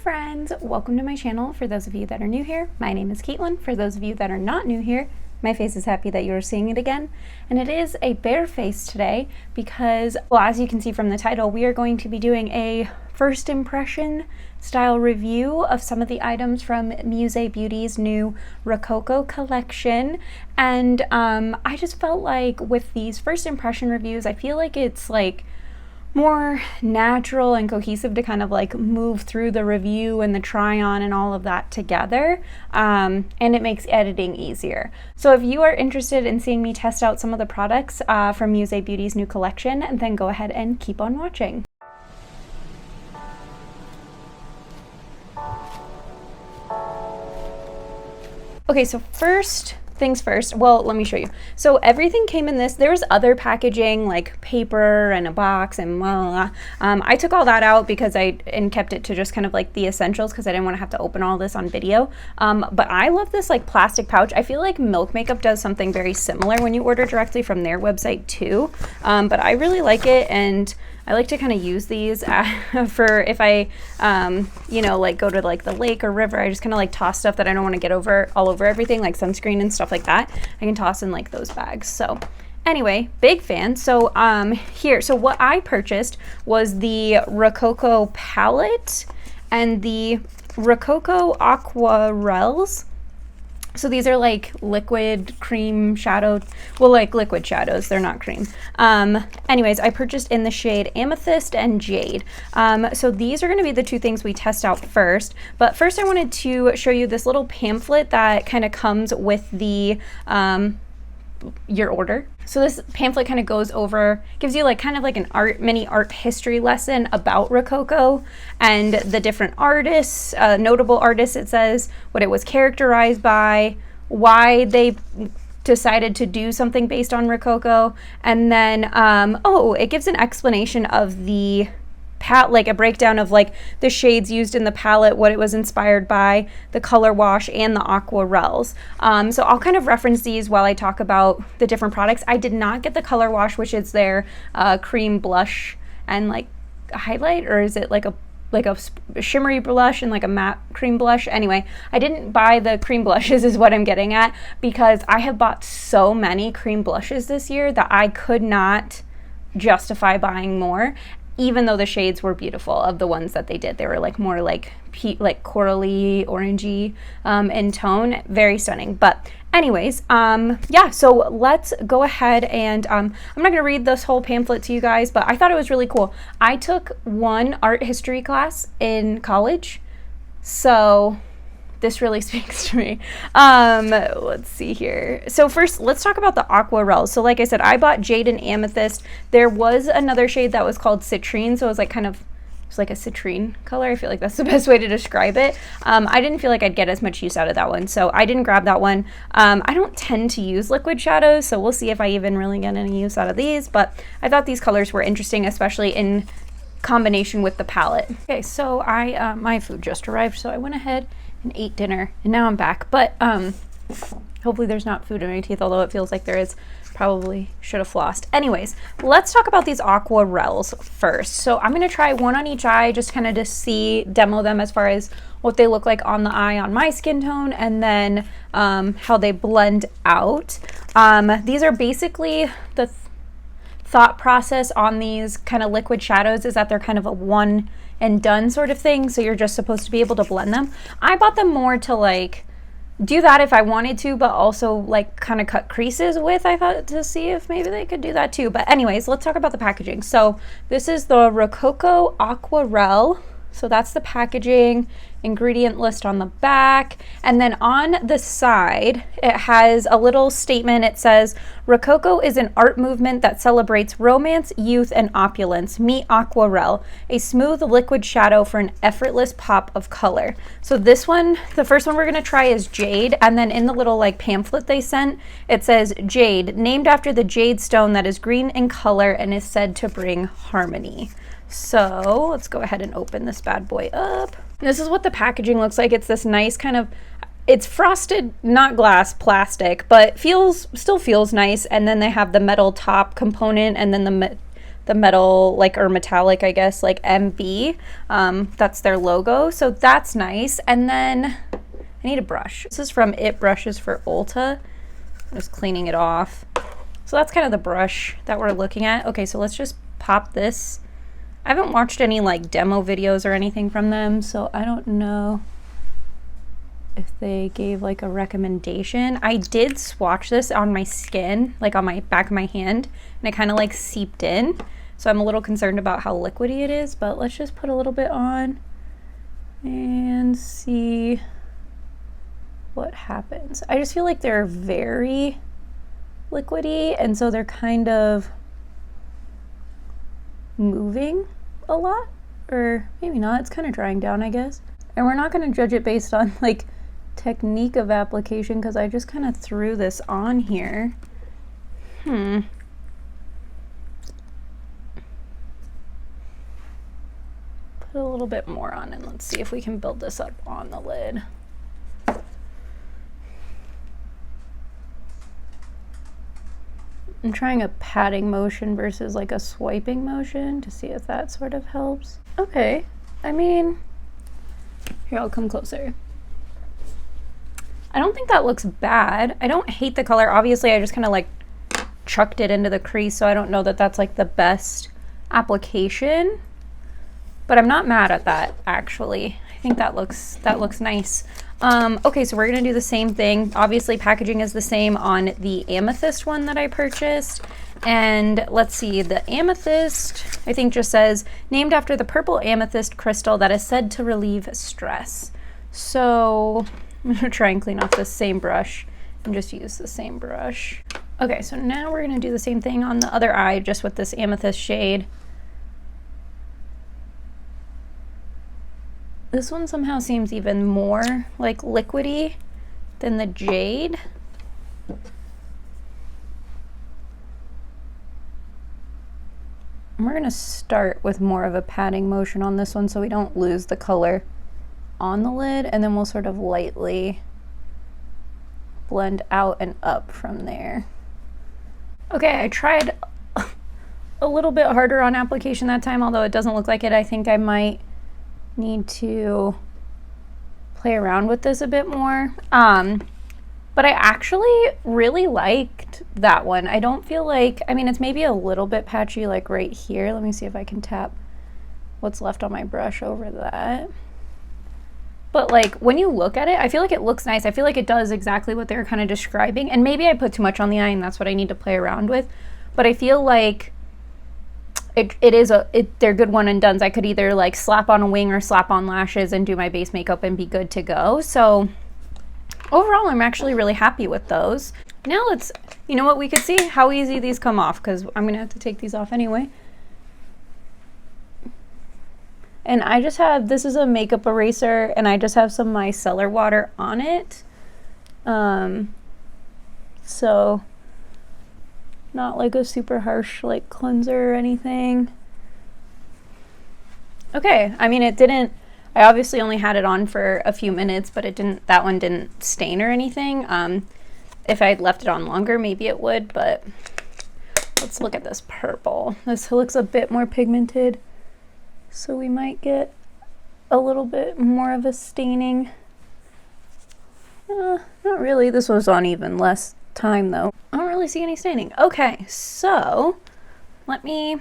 friends, welcome to my channel. For those of you that are new here, my name is Caitlin. For those of you that are not new here, my face is happy that you're seeing it again. And it is a bare face today because, well, as you can see from the title, we are going to be doing a first impression style review of some of the items from Musee Beauty's new Rococo collection. And I just felt like with these first impression reviews, I feel like it's like more natural and cohesive to kind of like move through the review and the try on and all of that together, and it makes editing easier. So if you are interested in seeing me test out some of the products from Musee Beauty's new collection, then go ahead and keep on watching. Okay, so first things first, well, let me show you. So everything came in this. There was other packaging like paper and a box and blah, blah, blah. I took all that out because and kept it to just kind of like the essentials because I didn't want to have to open all this on video. But I love this like plastic pouch. I feel like Milk Makeup does something very similar when you order directly from their website too. But I really like it, and I like to kind of use these for if I, you know, like go to like the lake or river. I just kind of like toss stuff that I don't want to get all over everything, like sunscreen and stuff like that. I can toss in like those bags. So anyway, big fan. So so what I purchased was the Rococo Palette and the Rococo Aquarelles. So these are like liquid cream shadow, well, like liquid shadows, they're not cream. Anyways, I purchased in the shade Amethyst and Jade. So these are gonna be the two things we test out first. But first I wanted to show you this little pamphlet that kind of comes with the your order. So this pamphlet kind of goes over, gives you like kind of like an mini art history lesson about Rococo and the different artists, notable artists. It says what it was characterized by, why they decided to do something based on Rococo, and then it gives an explanation of the like a breakdown of like the shades used in the palette, what it was inspired by, the color wash, and the aquarelles. So I'll kind of reference these while I talk about the different products. I did not get the color wash, which is their cream blush and like a highlight, or is it like a shimmery blush and like a matte cream blush? Anyway, I didn't buy the cream blushes is what I'm getting at, because I have bought so many cream blushes this year that I could not justify buying more, even though the shades were beautiful of the ones that they did. They were like more like corally, orangey in tone, very stunning. But anyways, yeah, so let's go ahead and I'm not gonna read this whole pamphlet to you guys, but I thought it was really cool. I took one art history class in college, so this really speaks to me. Let's see here. So first, let's talk about the aquarelles. So like I said, I bought Jade and Amethyst. There was another shade that was called Citrine, so it was like kind of, it's like a citrine color. I feel like that's the best way to describe it. I didn't feel like I'd get as much use out of that one, so I didn't grab that one. I don't tend to use liquid shadows, so we'll see if I even really get any use out of these, but I thought these colors were interesting, especially in combination with the palette. Okay, so my food just arrived, so I went ahead and ate dinner, and now I'm back. But hopefully there's not food in my teeth, although it feels like there is. Probably should have flossed. Anyways, let's talk about these aquarelles first. So I'm gonna try one on each eye, just kind of to demo them as far as what they look like on the eye on my skin tone, and then how they blend out. These are basically the thought process on these kind of liquid shadows is that they're kind of a one and done sort of thing, so you're just supposed to be able to blend them. I bought them more to like do that if I wanted to, but also like kind of cut creases with, I thought, to see if maybe they could do that too. But anyways, let's talk about the packaging. So this is the Rococo Aquarelle. So that's the packaging, ingredient list on the back. And then on the side, it has a little statement. It says, Rococo is an art movement that celebrates romance, youth, and opulence. Meet Aquarelle, a smooth liquid shadow for an effortless pop of color. So this one, the first one we're gonna try is Jade. And then in the little like pamphlet they sent, it says Jade, named after the jade stone that is green in color and is said to bring harmony. So let's go ahead and open this bad boy up. This is what the packaging looks like. It's this nice kind of, it's frosted, not glass, plastic, but still feels nice. And then they have the metal top component and then the metal, like, or metallic, I guess, like MB. That's their logo, so that's nice. And then I need a brush. This is from It Brushes for Ulta. I'm just cleaning it off. So that's kind of the brush that we're looking at. Okay, so let's just pop this. I haven't watched any like demo videos or anything from them, so I don't know if they gave like a recommendation. I did swatch this on my skin, like on my back of my hand, and it kind of like seeped in. So I'm a little concerned about how liquidy it is, but let's just put a little bit on and see what happens. I just feel like they're very liquidy, and so they're kind of moving a lot, or maybe not. It's kind of drying down, I guess. And we're not going to judge it based on like technique of application, because I just kind of threw this on here. Put a little bit more on, and let's see if we can build this up on the lid. I'm trying a patting motion versus like a swiping motion to see if that sort of helps. Okay, I mean, here, I'll come closer. I don't think that looks bad. I don't hate the color. Obviously, I just kind of like chucked it into the crease, so I don't know that that's like the best application, but I'm not mad at that, actually. I think that looks nice. Okay, so we're gonna do the same thing. Obviously, packaging is the same on the Amethyst one that I purchased. And let's see, the Amethyst, I think, just says, named after the purple amethyst crystal that is said to relieve stress. So I'm gonna try and clean off this same brush and just use the same brush. Okay, so now we're gonna do the same thing on the other eye, just with this Amethyst shade. This one somehow seems even more like liquidy than the Jade. And we're gonna start with more of a patting motion on this one so we don't lose the color on the lid, and then we'll sort of lightly blend out and up from there. Okay, I tried a little bit harder on application that time, although it doesn't look like it. I think I might need to play around with this a bit more. But I actually really liked that one. I don't feel like, I mean, it's maybe a little bit patchy like right here. Let me see if I can tap what's left on my brush over that. But like when you look at it, I feel like it looks nice. I feel like it does exactly what they're kind of describing. And maybe I put too much on the eye and that's what I need to play around with. But I feel like they're good one and dones. I could either like slap on a wing or slap on lashes and do my base makeup and be good to go. So overall, I'm actually really happy with those. Now let's, you know what, we could see how easy these come off, because I'm gonna have to take these off anyway. And I just have, this is a makeup eraser, and I just have some micellar water on it. So not like a super harsh like cleanser or anything. Okay, I mean, it didn't, I obviously only had it on for a few minutes, but it didn't, that one didn't stain or anything. If I'd left it on longer, maybe it would, but let's look at this purple. This looks a bit more pigmented, so we might get a little bit more of a staining. Not really, this was on even less time though. I don't really see any staining. Okay, so let me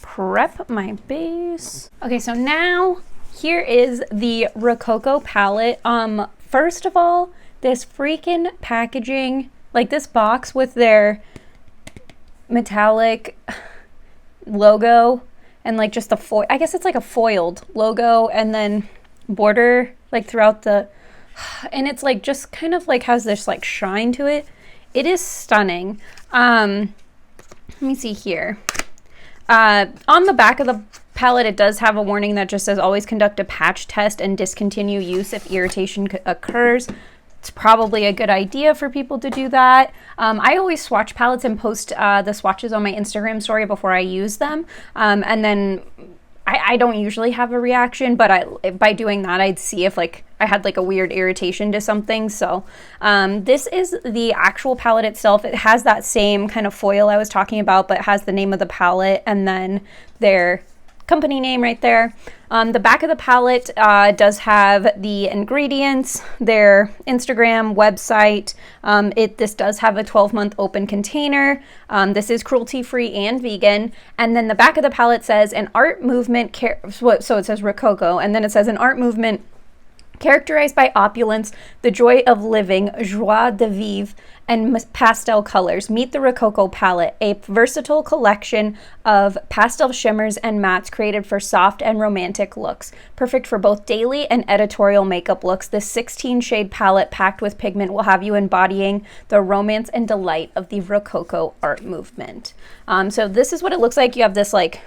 prep my base. Okay, so now here is the Rococo palette. First of all, this freaking packaging, like this box with their metallic logo and like just the foil, I guess it's like a foiled logo and then border like throughout the, and it's like just kind of like has this like shine to it. It is stunning. Let me see here. On the back of the palette, it does have a warning that just says always conduct a patch test and discontinue use if irritation occurs. It's probably a good idea for people to do that. I always swatch palettes and post the swatches on my Instagram story before I use them. And then I don't usually have a reaction, but by doing that, I'd see if like I had like a weird irritation to something. So this is the actual palette itself. It has that same kind of foil I was talking about, but it has the name of the palette and then their company name right there. The back of the palette does have the ingredients, their Instagram, website. This does have a 12-month open container. This is cruelty-free and vegan. And then the back of the palette says an art movement, so it says Rococo, and then it says an art movement characterized by opulence, the joy of living, joie de vivre, and pastel colors. Meet the Rococo Palette, a versatile collection of pastel shimmers and mattes created for soft and romantic looks. Perfect for both daily and editorial makeup looks, this 16-shade palette packed with pigment will have you embodying the romance and delight of the Rococo art movement. So this is what it looks like. You have this like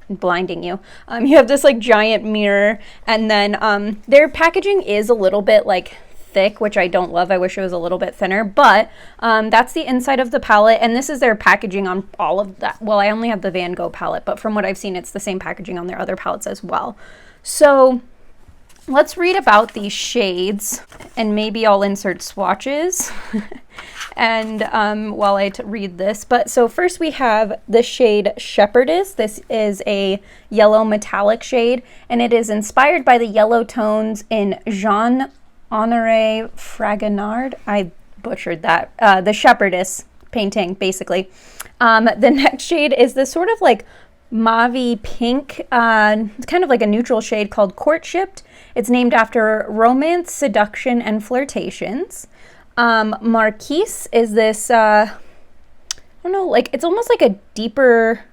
blinding you. You have this like giant mirror, and then their packaging is a little bit like thick, which I don't love. I wish it was a little bit thinner, but that's the inside of the palette, and this is their packaging on all of that. Well, I only have the Van Gogh palette, but from what I've seen, it's the same packaging on their other palettes as well. So let's read about these shades, and maybe I'll insert swatches and while I read this. But so first we have the shade Shepherdess. This is a yellow metallic shade, and it is inspired by the yellow tones in Jean-Honoré Fragonard. I butchered that. The Shepherdess painting, basically. The next shade is this sort of like mauve pink, it's kind of like a neutral shade called Courtship. It's named after romance, seduction, and flirtations. Marquis is this, I don't know, like it's almost like a deeper,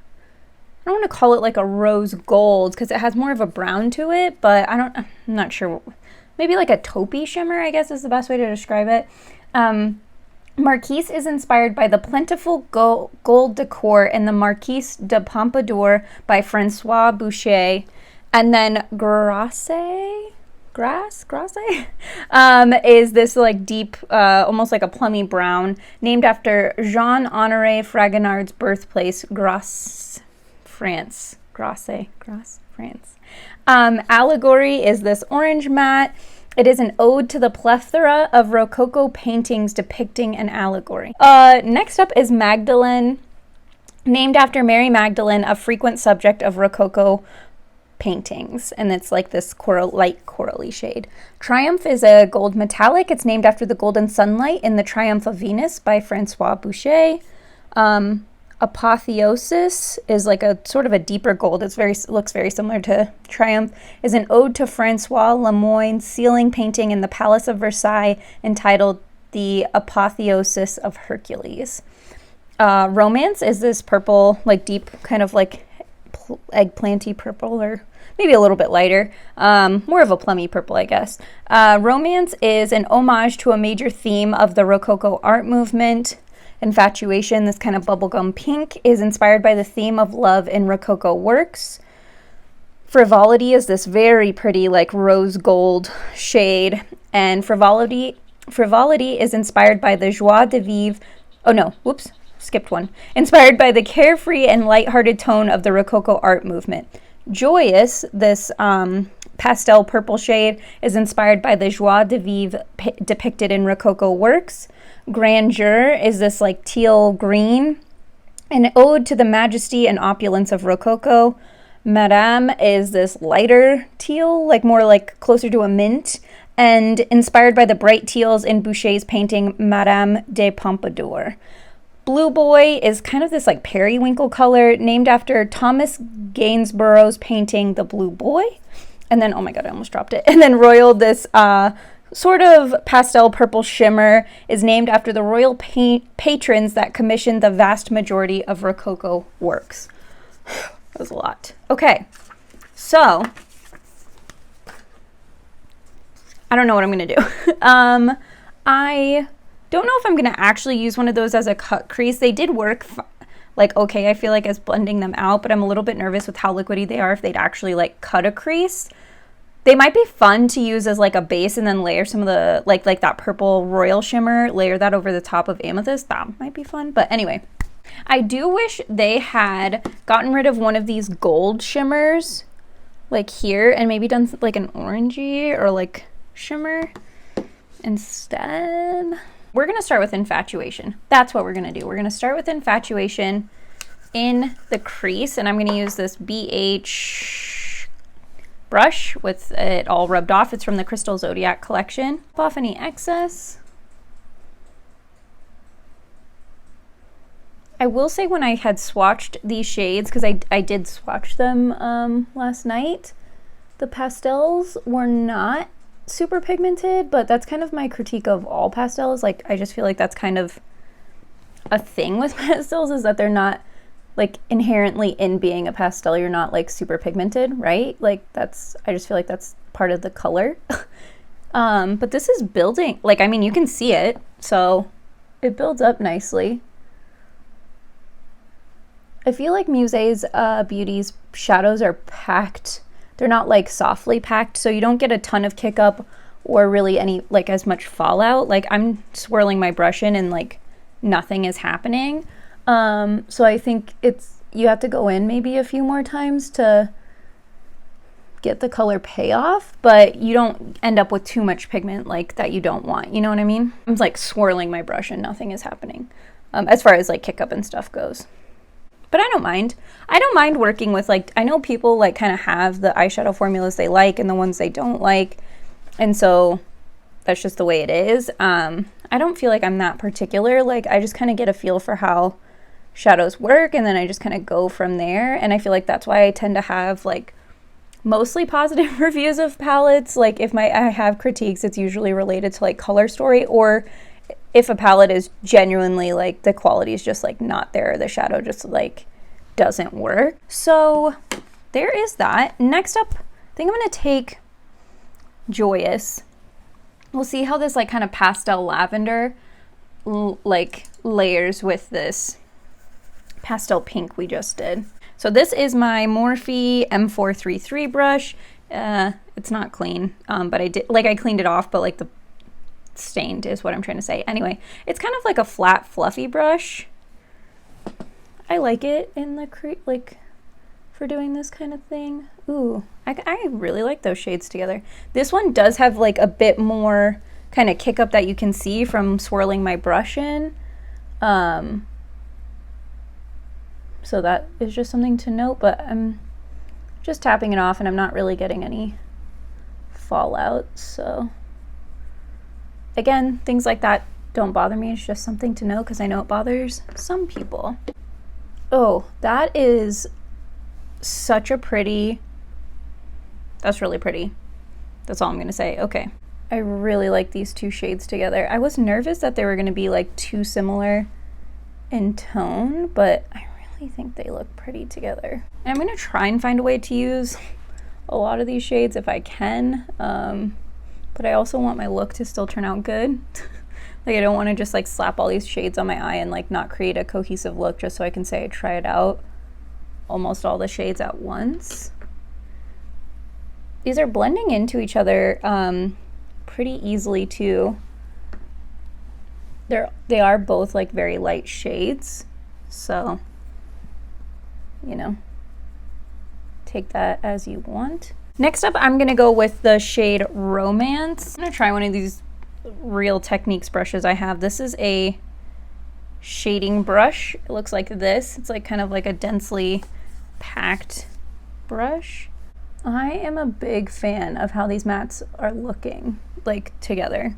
I don't want to call it like a rose gold because it has more of a brown to it, but I'm not sure. Maybe like a taupey shimmer, I guess is the best way to describe it. Marquis is inspired by the plentiful gold decor in the Marquis de Pompadour by Francois Boucher. And then Grasse is this like deep, almost like a plummy brown, named after Jean-Honoré Fragonard's birthplace, Grasse, France. Allegory is this orange matte. It is an ode to the plethora of Rococo paintings depicting an allegory. Next up is Magdalene, named after Mary Magdalene, a frequent subject of Rococo paintings, and it's like this light corally shade. Triumph is a gold metallic. It's named after the golden sunlight in the Triumph of Venus by Francois Boucher. Apotheosis is like a sort of a deeper gold. Looks very similar to Triumph. Is an ode to Francois Lemoyne's ceiling painting in the Palace of Versailles entitled The Apotheosis of Hercules. Romance is this purple, like deep kind of like eggplanty purple, or maybe a little bit lighter, more of a plummy purple, I guess. Romance is an homage to a major theme of the Rococo art movement. Infatuation, this kind of bubblegum pink, is inspired by the theme of love in Rococo works. Frivolity is this very pretty like rose gold shade, and Frivolity is inspired by the joie de vivre. Oh no, whoops, skipped one. Inspired by the carefree and lighthearted tone of the Rococo art movement. Joyous, this pastel purple shade, is inspired by the joie de vivre depicted in Rococo works. Grandeur is this like teal green, an ode to the majesty and opulence of Rococo. Madame is this lighter teal, like more like closer to a mint, and inspired by the bright teals in Boucher's painting Madame de Pompadour. Blue Boy is kind of this like periwinkle color, named after Thomas Gainsborough's painting The Blue Boy. And then, oh my god, I almost dropped it. And then Royal, this sort of pastel purple shimmer, is named after the royal patrons that commissioned the vast majority of Rococo works. That was a lot. Okay, so I don't know what I'm going to do. I don't know if I'm going to actually use one of those as a cut crease. They did work like okay, I feel like, as blending them out, but I'm a little bit nervous with how liquidy they are if they'd actually like cut a crease. They might be fun to use as like a base and then layer some of the like that purple royal shimmer, layer that over the top of Amethyst. That might be fun. But anyway, I do wish they had gotten rid of one of these gold shimmers like here and maybe done like an orangey or like shimmer instead. We're gonna start with Infatuation. That's what we're gonna do. We're gonna start with Infatuation in the crease, and I'm gonna use this BH brush with it all rubbed off. It's from the Crystal Zodiac collection. Pop off any excess. I will say when I had swatched these shades, because I did swatch them last night, the pastels were not super pigmented, but that's kind of my critique of all pastels. Like, I just feel like that's kind of a thing with pastels, is that they're not like inherently in being a pastel, you're not like super pigmented, right? Like that's, I just feel like that's part of the color. But this is building, like, I mean, you can see it, so it builds up nicely. I feel like Musee Beauty's shadows are packed. They're not like softly packed, so you don't get a ton of kick up or really any like as much fallout. Like I'm swirling my brush in and like nothing is happening. So I think you have to go in maybe a few more times to get the color payoff, but you don't end up with too much pigment like that you don't want. You know what I mean? I'm like swirling my brush and nothing is happening as far as like kick up and stuff goes. But I don't mind. I don't mind working with, like, I know people like kind of have the eyeshadow formulas they like and the ones they don't like. And so that's just the way it is. I don't feel like I'm that particular. Like, I just kind of get a feel for how shadows work and then I just kind of go from there. And I feel like that's why I tend to have like mostly positive reviews of palettes. Like if I have critiques, it's usually related to like color story, or if a palette is genuinely like the quality is just like not there, the shadow just like doesn't work. So there is that. Next up, I think I'm gonna take Joyous. We'll see how this like kind of pastel lavender like layers with this pastel pink we just did. So this is my Morphe M433 brush. It's not clean, but I cleaned it off, but like the stained is what I'm trying to say. Anyway, it's kind of like a flat fluffy brush. I like it in the like for doing this kind of thing. Ooh, I really like those shades together. This one does have like a bit more kind of kick up that you can see from swirling my brush in. So that is just something to note, but I'm just tapping it off and I'm not really getting any fallout. So again, things like that don't bother me. It's just something to know because I know it bothers some people. Oh, that is such a pretty, that's really pretty. That's all I'm gonna say. Okay. I really like these two shades together. I was nervous that they were gonna be like too similar in tone, but I really think they look pretty together. And I'm gonna try and find a way to use a lot of these shades if I can. But I also want my look to still turn out good. Like I don't want to just like slap all these shades on my eye and like not create a cohesive look just so I can say I tried out almost all the shades at once. These are blending into each other pretty easily too. They are both like very light shades, so you know, take that as you want. Next up, I'm gonna go with the shade Romance. I'm gonna try one of these Real Techniques brushes I have. This is a shading brush. It looks like this. It's like kind of like a densely packed brush. I am a big fan of how these mattes are looking like together.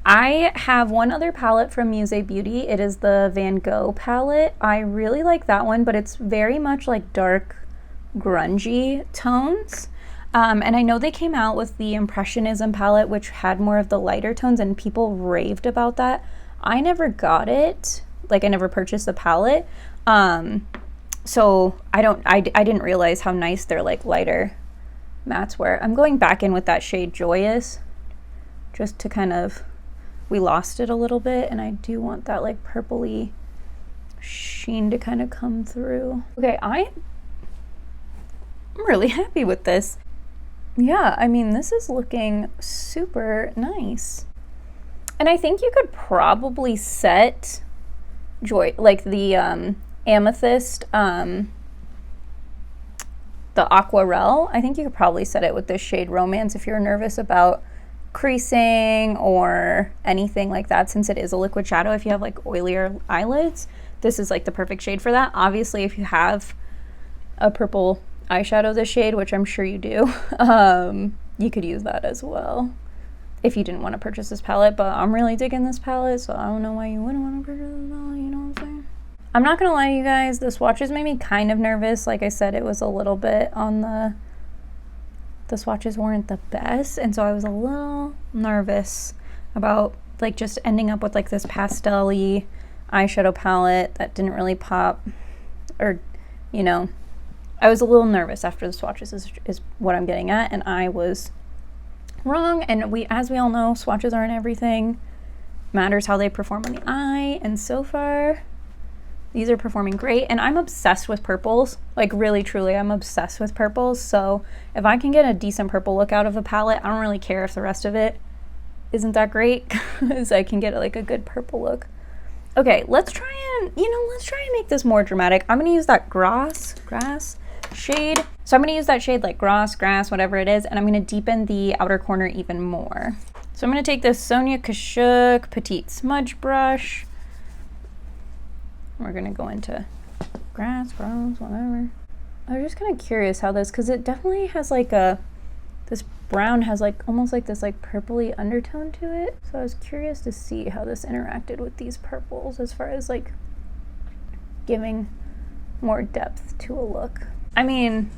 I have one other palette from Musee Beauty. It is the Van Gogh palette. I really like that one, but it's very much like dark grungy tones. And I know they came out with the Impressionism palette, which had more of the lighter tones, and people raved about that. I never got it. Like, I never purchased the palette. So I didn't realize how nice their like lighter mattes were. I'm going back in with that shade Joyous, just to kind of, we lost it a little bit, and I do want that like purpley sheen to kind of come through. Okay, I'm really happy with this. Yeah, I mean, this is looking super nice. And I think you could probably set like the Amethyst, the Aquarelle. I think you could probably set it with this shade Romance if you're nervous about creasing or anything like that, since it is a liquid shadow. If you have like oilier eyelids, this is like the perfect shade for that. Obviously, if you have a purple eyeshadow this shade, which I'm sure you do, you could use that as well if you didn't want to purchase this palette. But I'm really digging this palette, so I don't know why you wouldn't want to purchase this palette, you know what I'm saying? I'm not gonna lie to you guys, the swatches made me kind of nervous. Like I said, it was a little bit on the swatches weren't the best, and so I was a little nervous about like just ending up with like this pastel-y eyeshadow palette that didn't really pop, or you know, I was a little nervous after the swatches is what I'm getting at, and I was wrong. And as we all know, swatches aren't everything. Matters how they perform on the eye, and so far these are performing great. And I'm obsessed with purples, like really truly I'm obsessed with purples. So if I can get a decent purple look out of a palette, I don't really care if the rest of it isn't that great, because I can get like a good purple look. Okay, let's try and make this more dramatic. I'm gonna use that grass shade. So I'm gonna use that shade like grass, whatever it is, and I'm gonna deepen the outer corner even more. So I'm gonna take this Sonia Kashuk Petite Smudge Brush. We're gonna go into grass, whatever. I was just kind of curious how this, because it definitely has like this brown has like almost like this like purpley undertone to it. So I was curious to see how this interacted with these purples as far as like giving more depth to a look. I mean,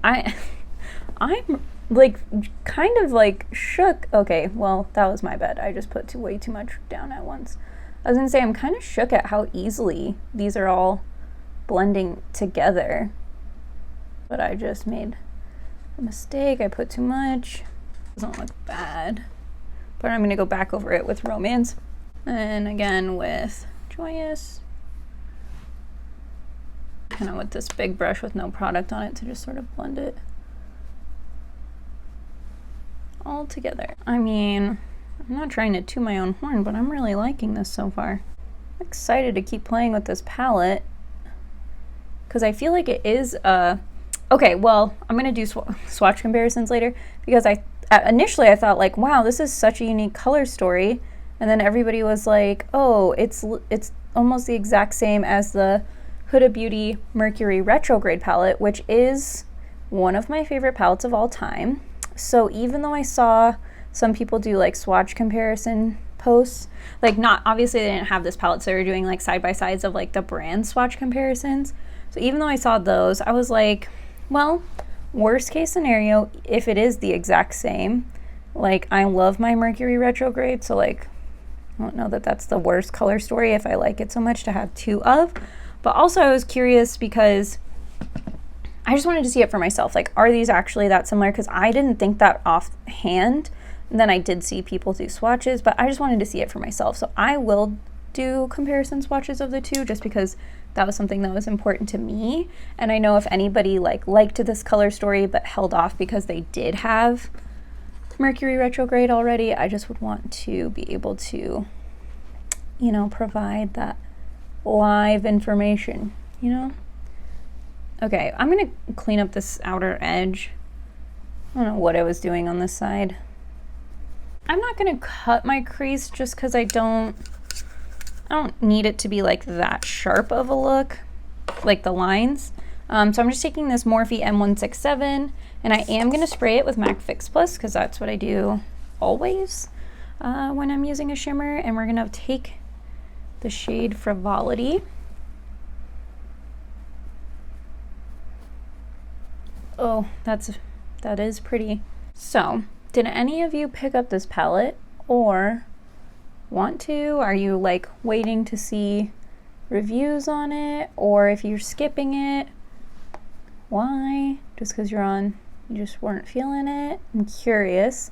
I'm like kind of like shook. Okay, well, that was my bad. I just put way too much down at once. I was gonna say I'm kind of shook at how easily these are all blending together, but I just made a mistake. I put too much. Doesn't look bad, but I'm gonna go back over it with Romance, and again with Joyous, kind of with this big brush with no product on it to just sort of blend it all together. I mean, I'm not trying to toot my own horn, but I'm really liking this so far. I'm excited to keep playing with this palette because I feel like it is okay, well, I'm gonna do swatch comparisons later, because initially I thought like, wow, this is such a unique color story, and then everybody was like, oh, it's almost the exact same as the Huda Beauty Mercury Retrograde palette, which is one of my favorite palettes of all time. So even though I saw some people do like swatch comparison posts, like not, obviously they didn't have this palette, so they were doing like side by sides of like the brand swatch comparisons. So even though I saw those, I was like, well, worst case scenario, if it is the exact same, like I love my Mercury Retrograde, so like I don't know that that's the worst color story if I like it so much to have two of. But also I was curious because I just wanted to see it for myself. Like, are these actually that similar? Because I didn't think that offhand. And then I did see people do swatches, but I just wanted to see it for myself. So I will do comparison swatches of the two, just because that was something that was important to me. And I know if anybody liked this color story but held off because they did have Mercury Retrograde already, I just would want to be able to, you know, provide that live information, you know? Okay, I'm gonna clean up this outer edge. I don't know what I was doing on this side. I'm not gonna cut my crease just because I don't need it to be like that sharp of a look, like the lines. So I'm just taking this Morphe M167, and I am gonna spray it with MAC Fix Plus because that's what I do always when I'm using a shimmer. And we're gonna take the shade Frivolity. Oh, that is pretty. So, did any of you pick up this palette or want to? Are you like waiting to see reviews on it? Or if you're skipping it, why? Just because you just weren't feeling it? I'm curious.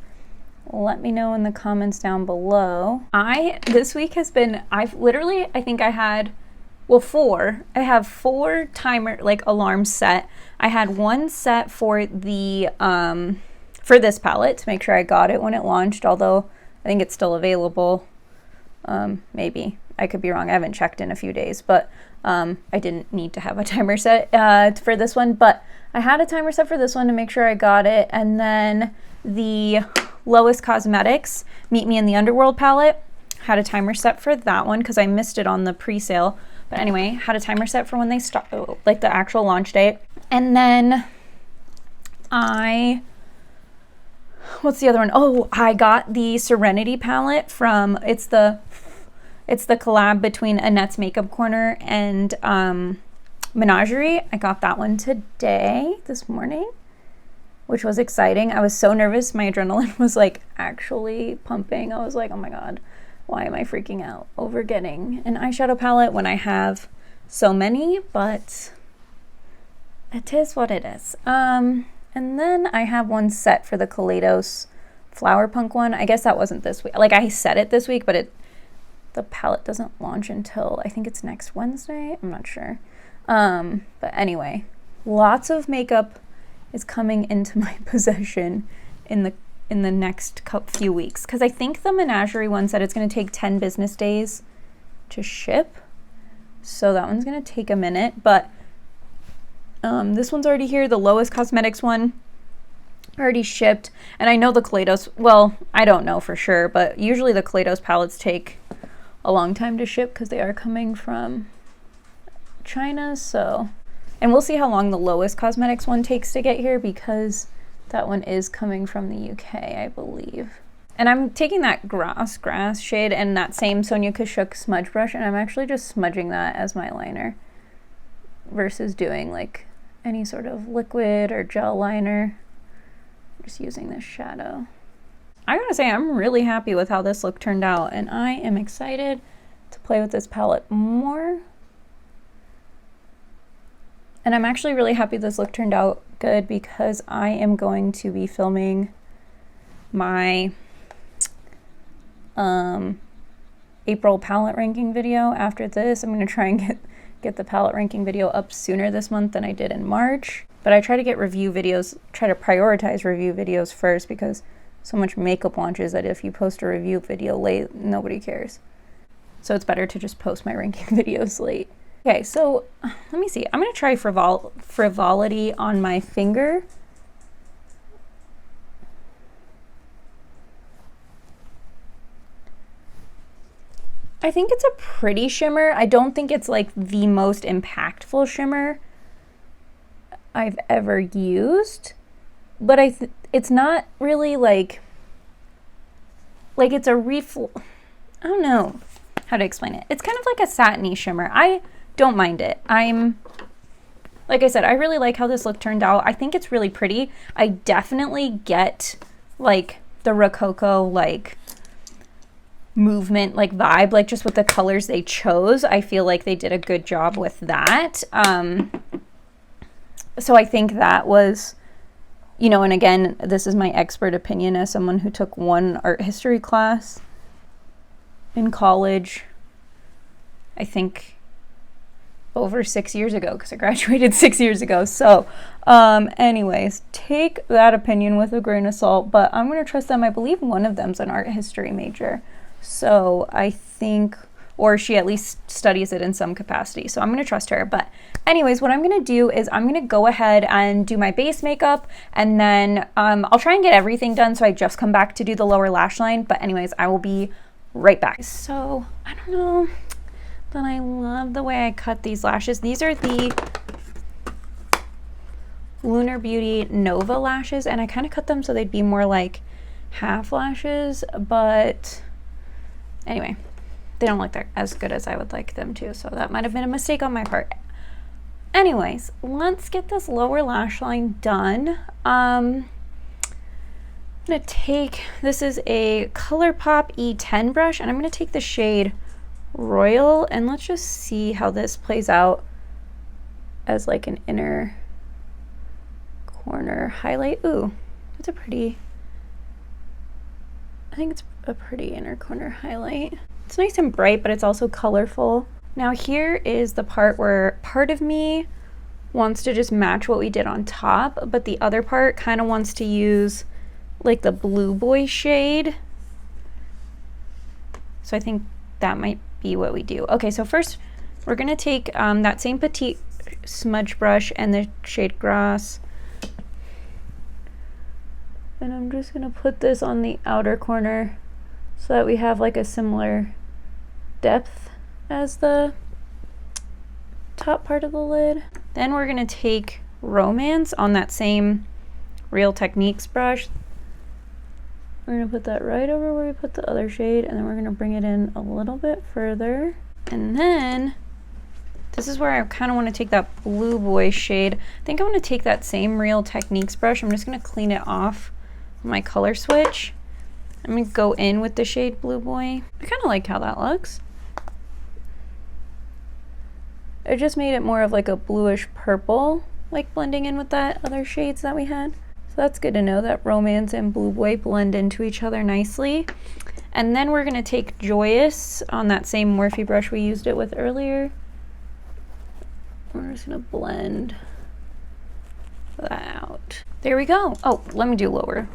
Let me know in the comments down below. This week has been, I have four timer alarms set. I had one set for the for this palette to make sure I got it when it launched, although I think it's still available Maybe. I could be wrong. I haven't checked in a few days, but I didn't need to have a timer set for this one, but I had a timer set for this one to make sure I got it. And then the Lowest Cosmetics Meet Me in the Underworld palette, had a timer set for that one because I missed it on the pre-sale. But anyway, had a timer set for when they start, like the actual launch date. And then what's the other one? Oh, I got the Serenity palette from, it's the collab between Annette's Makeup Corner and Menagerie. I got that one today, this morning, which was exciting. I was so nervous. My adrenaline was like actually pumping. I was like, oh my God, why am I freaking out over getting an eyeshadow palette when I have so many? But it is what it is. And then I have one set for the Kaleidos Flower Punk one. I guess that wasn't this week. Like I said it this week, but the palette doesn't launch until I think it's next Wednesday. I'm not sure. But anyway, lots of makeup is coming into my possession in the next few weeks, because I think the Menagerie one said it's going to take 10 business days to ship, so that one's going to take a minute. But this one's already here. The Lowest Cosmetics one already shipped, and I know the Kaleidos, well, I don't know for sure, but usually the Kaleidos palettes take a long time to ship because they are coming from China. So, and we'll see how long the Lowest Cosmetics one takes to get here, because that one is coming from the UK, I believe. And I'm taking that grass shade and that same Sonia Kashuk smudge brush, and I'm actually just smudging that as my liner versus doing like any sort of liquid or gel liner. Just using this shadow. I gotta say, I'm really happy with how this look turned out, and I am excited to play with this palette more. And I'm actually really happy this look turned out good, because I am going to be filming my April palette ranking video after this. I'm going to try and get the palette ranking video up sooner this month than I did in March. But I try to get review videos, try to prioritize review videos first, because so much makeup launches that if you post a review video late, nobody cares. So it's better to just post my ranking videos late. Okay, so let me see. I'm going to try Frivolity on my finger. I think it's a pretty shimmer. I don't think it's like the most impactful shimmer I've ever used, but it's not really like it's a I don't know how to explain it. It's kind of like a satiny shimmer. I don't mind it. Like I said, I really like how this look turned out. I think it's really pretty. I definitely get like the Rococo like movement, like vibe, like just with the colors they chose. I feel like they did a good job with that. So I think that was, you know, and again, this is my expert opinion as someone who took one art history class in college, I think over 6 years ago, because I graduated 6 years ago. So anyways, take that opinion with a grain of salt, but I'm going to trust them. I believe one of them's an art history major. So I think, or she at least studies it in some capacity. So I'm going to trust her. But anyways, what I'm going to do is I'm going to go ahead and do my base makeup, and then I'll try and get everything done so I just come back to do the lower lash line. But anyways, I will be right back. So I don't know, but I love the way I cut these lashes. These are the Lunar Beauty Nova lashes, and I kind of cut them so they'd be more like half lashes, but anyway, they don't look as good as I would like them to, so that might have been a mistake on my part. Anyways, let's get this lower lash line done. I'm gonna take, this is a ColourPop E10 brush, and I'm gonna take the shade Royal, and let's just see how this plays out as like an inner corner highlight. Ooh, that's a pretty, I think it's a pretty inner corner highlight. It's nice and bright, but it's also colorful. Now here is the part where part of me wants to just match what we did on top, but the other part kind of wants to use like the Blue Boy shade. So I think that might be what we do. Okay, so first we're gonna take that same petite smudge brush and the shade Grass, and I'm just gonna put this on the outer corner so that we have like a similar depth as the top part of the lid. Then we're gonna take Romance on that same Real Techniques brush. We're gonna put that right over where we put the other shade, and then we're gonna bring it in a little bit further. And then this is where I kind of want to take that Blue Boy shade. I think I want to take that same Real Techniques brush. I'm just gonna clean it off my color switch. I'm gonna go in with the shade Blue Boy. I kind of like how that looks. It just made it more of like a bluish purple, like blending in with that other shades that we had. So that's good to know that Romance and Blue Boy blend into each other nicely. And then we're gonna take Joyous on that same Morphe brush we used it with earlier. We're just gonna blend that out. There we go. Oh, let me do lower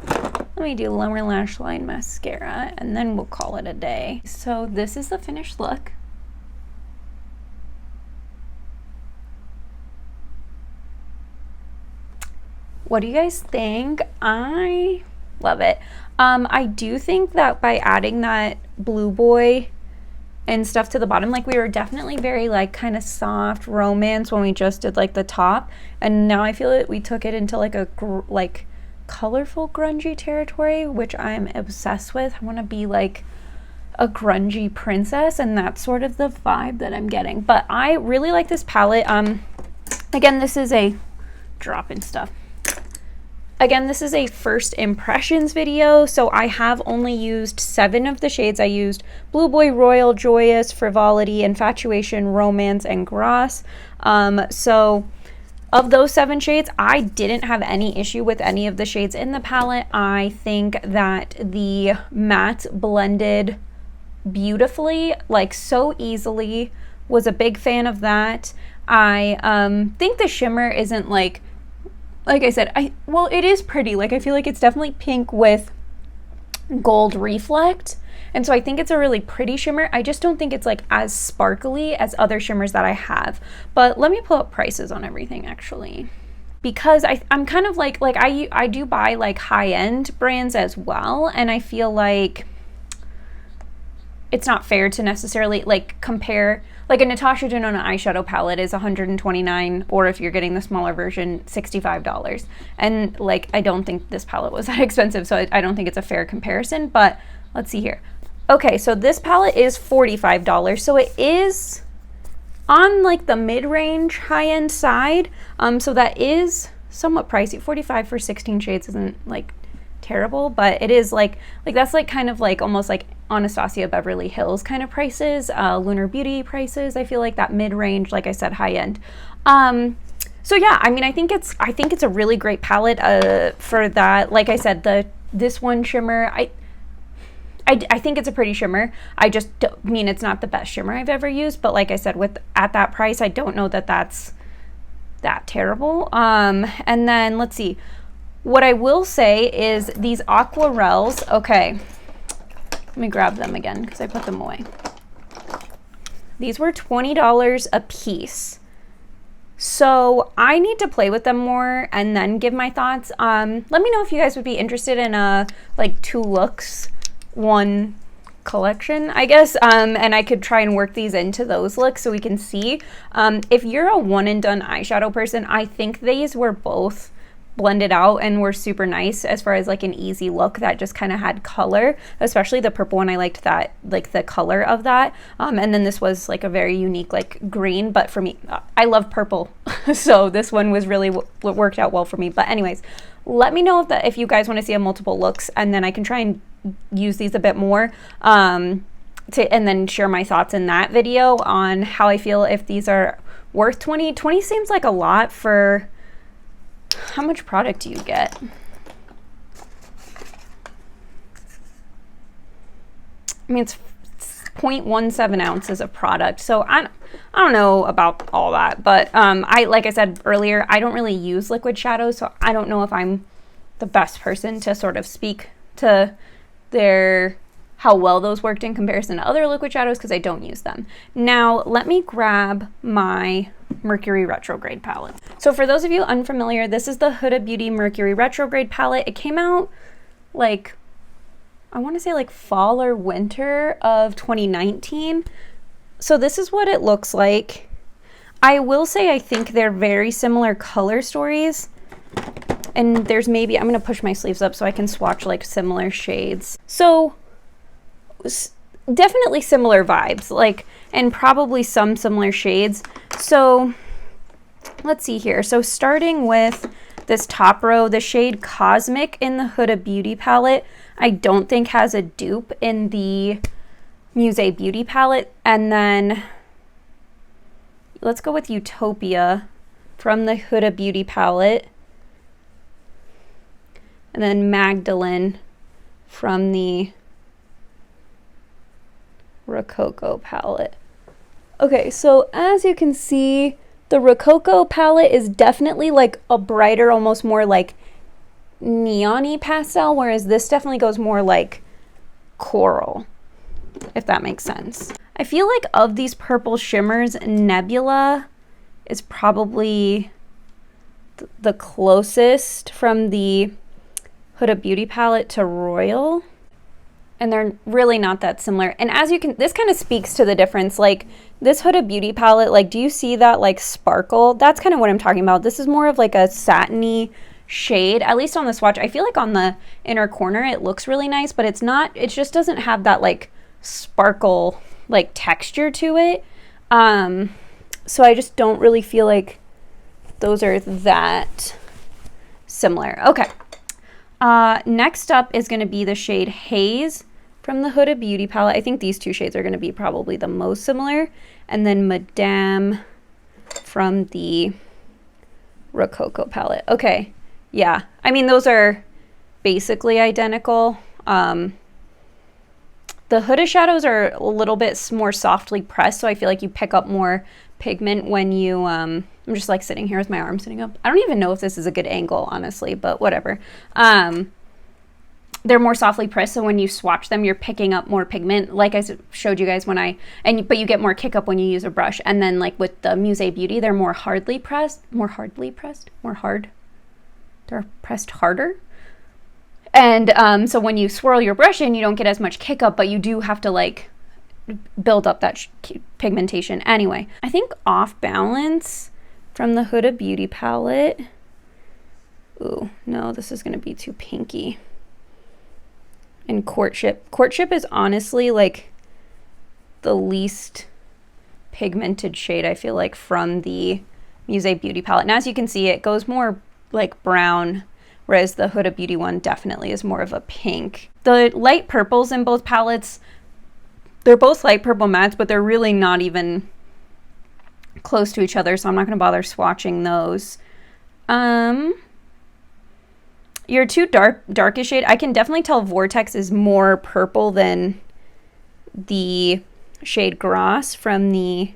lash line mascara, and then we'll call it a day. So this is the finished look. What do you guys think? I love it. I do think that by adding that Blue Boy and stuff to the bottom, like we were definitely very like kind of soft romance when we just did like the top, and now I feel that we took it into like a colorful grungy territory, which I'm obsessed with. I want to be like a grungy princess, and that's sort of the vibe that I'm getting. But I really like this palette. Again, this is a drop-in stuff. Again, this is a first impressions video, so I have only used 7 of the shades. I used Blue Boy, Royal, Joyous, Frivolity, Infatuation, Romance, and Grass. So of those 7 shades, I didn't have any issue with any of the shades in the palette. I think that the matte blended beautifully, like so easily. Was a big fan of that. I think the shimmer isn't like I said, well, it is pretty. Like, I feel like it's definitely pink with gold reflect. And so I think it's a really pretty shimmer. I just don't think it's like as sparkly as other shimmers that I have. But let me pull up prices on everything actually, because I'm kind of like I do buy like high-end brands as well. And I feel like it's not fair to necessarily like compare. Like a Natasha Denona eyeshadow palette is $129, or if you're getting the smaller version, $65. And like, I don't think this palette was that expensive, so I don't think it's a fair comparison, but let's see here. Okay, so this palette is $45, so it is on like the mid-range high-end side. So that is somewhat pricey. $45 for 16 shades isn't like terrible, but it is like that's like kind of like almost like Anastasia Beverly Hills kind of prices, Lunar Beauty prices. I feel like that mid-range, like I said, high-end. So yeah, I mean, I think it's a really great palette for that. Like I said, this one shimmer, I think it's a pretty shimmer. I just mean it's not the best shimmer I've ever used, but like I said, at that price, I don't know that that's that terrible. And then let's see. What I will say is these Aquarelles, okay, let me grab them again because I put them away. These were $20 a piece. So I need to play with them more and then give my thoughts. Let me know if you guys would be interested in like 2 looks, 1 collection, I guess. And I could try and work these into those looks so we can see. If you're a one and done eyeshadow person, I think these were both blended out and were super nice as far as like an easy look that just kind of had color, especially the purple one. I liked that, like the color of that. And then this was like a very unique like green, but for me, I love purple. So this one was really worked out well for me. But anyways, let me know if you guys want to see a multiple looks, and then I can try and use these a bit more and then share my thoughts in that video on how I feel if these are worth $20. $20 seems like a lot for how much product do you get? I mean, it's 0.17 ounces of product, so I don't know about all that, but like I said earlier, I don't really use liquid shadows, so I don't know if I'm the best person to sort of speak to their how well those worked in comparison to other liquid shadows because I don't use them. Now, let me grab my Mercury Retrograde palette. So for those of you unfamiliar, this is the Huda Beauty Mercury Retrograde palette. It came out like, I want to say like fall or winter of 2019. So this is what it looks like. I will say I think they're very similar color stories. And there's maybe, I'm going to push my sleeves up so I can swatch like similar shades. So definitely similar vibes, like, and probably some similar shades. So let's see here. So starting with this top row, the shade Cosmic in the Huda Beauty palette, I don't think has a dupe in the Musee Beauty palette. And then let's go with Utopia from the Huda Beauty palette. And then Magdalene from the Rococo palette. Okay, so as you can see, the Rococo palette is definitely like a brighter, almost more like neon-y pastel, whereas this definitely goes more like coral, if that makes sense. I feel like of these purple shimmers, Nebula is probably the closest from the Huda Beauty palette to Royal. And they're really not that similar. And as you can, this kind of speaks to the difference. Like this Huda Beauty palette, like, do you see that like sparkle? That's kind of what I'm talking about. This is more of like a satiny shade, at least on the swatch. I feel like on the inner corner, it looks really nice, but it's not, it just doesn't have that like sparkle, like texture to it. So I just don't really feel like those are that similar. Okay. Next up is going to be the shade Haze from the Huda Beauty palette. I think these two shades are going to be probably the most similar. And then Madame from the Rococo palette. Okay, yeah. I mean, those are basically identical. The Huda shadows are a little bit more softly pressed, so I feel like you pick up more pigment when you, I'm just like sitting here with my arm sitting up. I don't even know if this is a good angle, honestly, but whatever. They're more softly pressed, so when you swatch them, you're picking up more pigment, like I showed you guys when but you get more kick up when you use a brush. And then like with the Musee Beauty, they're more hard. They're pressed harder. And so when you swirl your brush in, you don't get as much kick up, but you do have to like build up that pigmentation. Anyway, I think Off Balance from the Huda Beauty palette. Ooh, no, this is going to be too pinky. And Courtship. Courtship is honestly like the least pigmented shade, I feel like, from the Musee Beauty palette. And as you can see, it goes more like brown, whereas the Huda Beauty one definitely is more of a pink. The light purples in both palettes, they're both light purple mattes, but they're really not even close to each other, so I'm not going to bother swatching those. Your two darkest shade, I can definitely tell Vortex is more purple than the shade Grass from the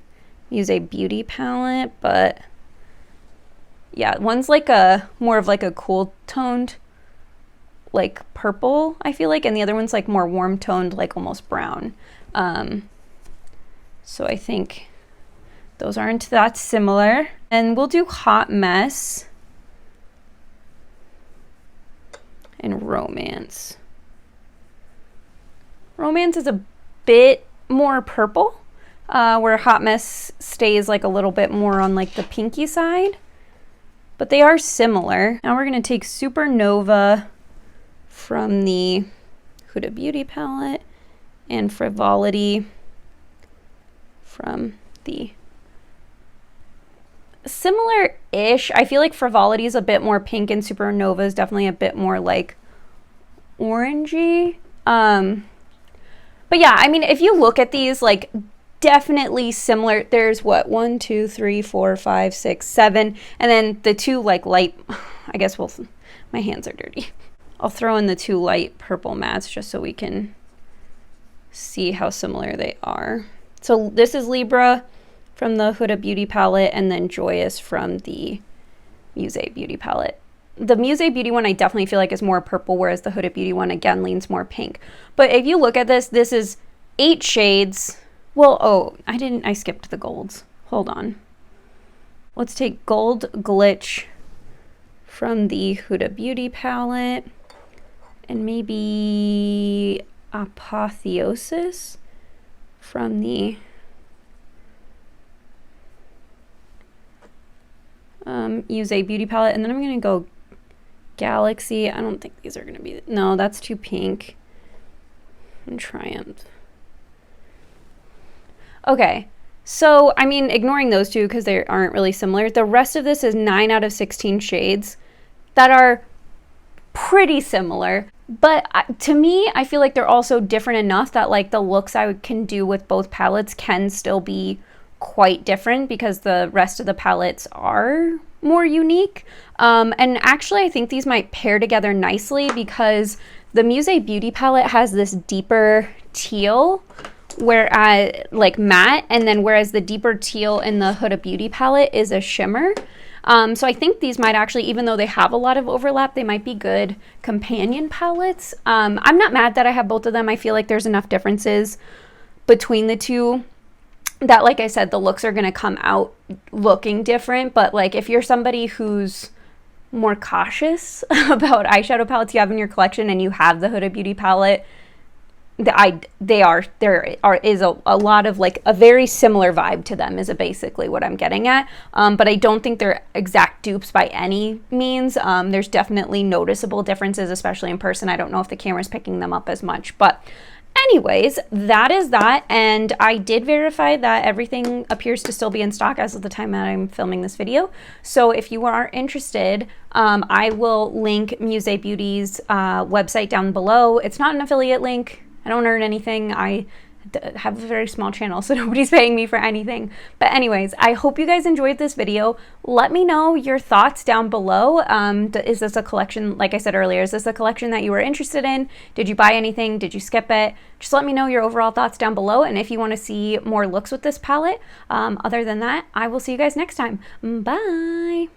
Musee Beauty palette, but yeah, one's like a more of like a cool toned like purple, I feel like, and the other one's like more warm toned, like almost brown. So I think those aren't that similar. And we'll do Hot Mess and Romance. Romance is a bit more purple, where Hot Mess stays like a little bit more on like the pinky side, but they are similar. Now we're going to take Supernova from the Huda Beauty palette and Frivolity from the similar-ish. I feel like Frivolity is a bit more pink and Supernova is definitely a bit more like orangey. But yeah, I mean, if you look at these, like, definitely similar. There's what, 1, 2, 3, 4, 5, 6, 7, and then the two like light, I guess my hands are dirty. I'll throw in the two light purple mattes just so we can see how similar they are. So this is Libra from the Huda Beauty palette, and then Joyous from the Musee Beauty palette. the Musee Beauty one I definitely feel like is more purple, whereas the Huda Beauty one again leans more pink. But if you look at this, this is 8 shades. Well, oh, I skipped the golds. Hold on. Let's take Gold Glitch from the Huda Beauty palette, and maybe Apotheosis from the Musee Beauty palette, and then I'm going to go Galaxy. I don't think these are going to be, no, that's too pink. And Triumph. Okay, so I mean, ignoring those two because they aren't really similar, the rest of this is 9 out of 16 shades that are pretty similar. But to me, I feel like they're also different enough that like the looks I can do with both palettes can still be quite different because the rest of the palettes are more unique. And actually, I think these might pair together nicely because the Musee Beauty palette has this deeper teal, whereas like matte, and then whereas the deeper teal in the Huda Beauty palette is a shimmer. So I think these might actually, even though they have a lot of overlap, they might be good companion palettes. I'm not mad that I have both of them. I feel like there's enough differences between the two that, like I said, the looks are going to come out looking different. But like if you're somebody who's more cautious about eyeshadow palettes you have in your collection and you have the Huda Beauty palette, there is a lot of like a very similar vibe to them is basically what I'm getting at. But I don't think they're exact dupes by any means. There's definitely noticeable differences, especially in person. I don't know if the camera's picking them up as much, but anyways, that is that. And I did verify that everything appears to still be in stock as of the time that I'm filming this video. So if you are interested, I will link Musee Beauty's website down below. It's not an affiliate link. I don't earn anything. I have a very small channel, so nobody's paying me for anything. But anyways, I hope you guys enjoyed this video. Let me know your thoughts down below. Is this a collection, like I said earlier, is this a collection that you were interested in? Did you buy anything? Did you skip it? Just let me know your overall thoughts down below. And if you want to see more looks with this palette, other than that, I will see you guys next time. Bye.